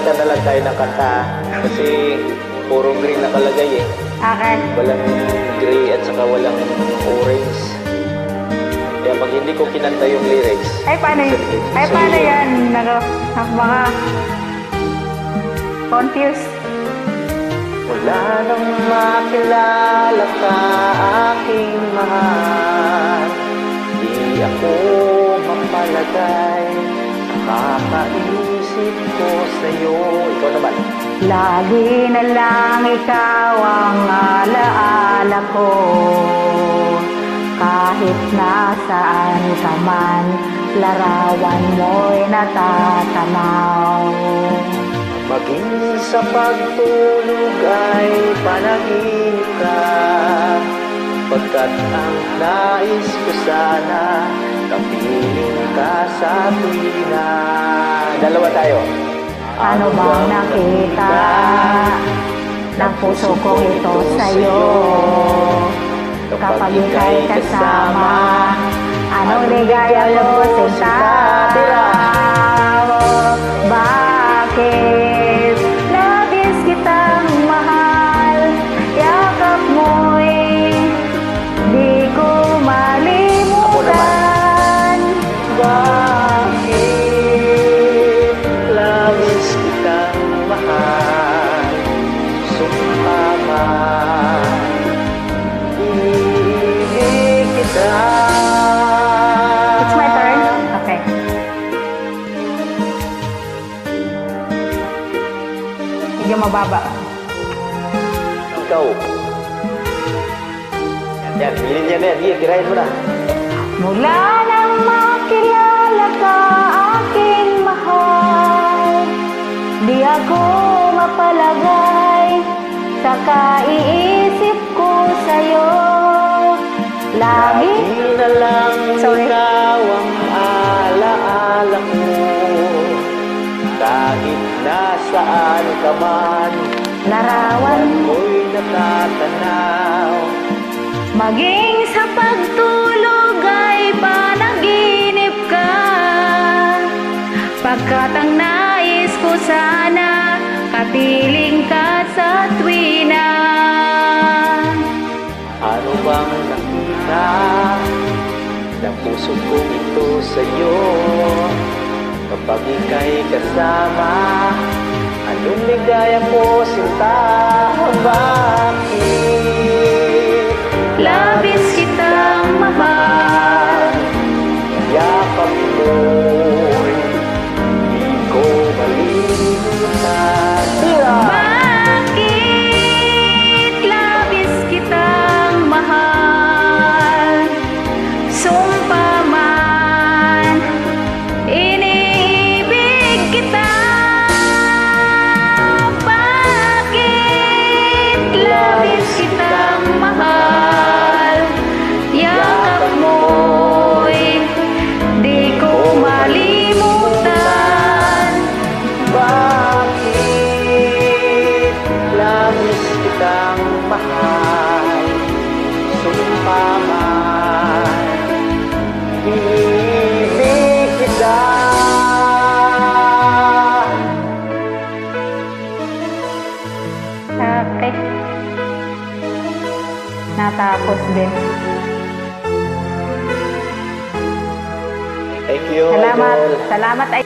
palitan na lang tayo ng kanta. Kasi puro green nakalagay eh. Okay. Walang gray at saka walang orange. Kaya pag hindi ko kinanta yung lyrics... Ay, paano yun? Ay, paano yan? Baka confused. Wala nang makilala ka, aking mahal. Di ako mapalagay, nakakaisip ko sa'yo. Ikaw naman. Lagi na lang ikaw ang alaala ko. Kahit nasaan ka man, larawan mo'y natatanaw. Maging sa pagtulog ay panaginip ka, pagkat ang nais ko sana, kapiling ka sa tuwina. Dalawa tayo. Ano bang nakita ng puso ko ito sa'yo? Kapag ika'y kasama, anong ligaya mo sinta? Bakit labis kitang mahal? Yakap mo'y di ko malimutan. Bakit labis kitang mahal? Sumama, ibig kita. It's my turn? Okay. Medyo mababa. Ikaw. Yan, bilhin yan yan. Here, tirahin mo na. Mula nang makilala ka, aking mahal, di ako mapalagay sa kaiisip ko sa'yo. Lagi na lang Sorry. ikaw ang alaala ko. Kahit nasaan ka man, larawan mo, ako'y natatanaw. maging sa pagtulog ay panaginip ka. Pagkat ang nais ko sana, kapiling ka sa tuwina. Ano bang nakita ng puso kong ito sa'yo? Kapag ika'y kasama, anong ligaya mo sinta? Bakit Labis kitang mahal, yakap mo'y di ko malimutan? bakit labis kitang mahal? Sumpa man, iniibig kita. Bakit labis kitang mahal? Yakap mo'y di ko malimutan. Bakit labis kitang mahal? Sumpa man, ibig kita. Okay. Natapos din. Thank you, Salamat. Idol. Salamat ay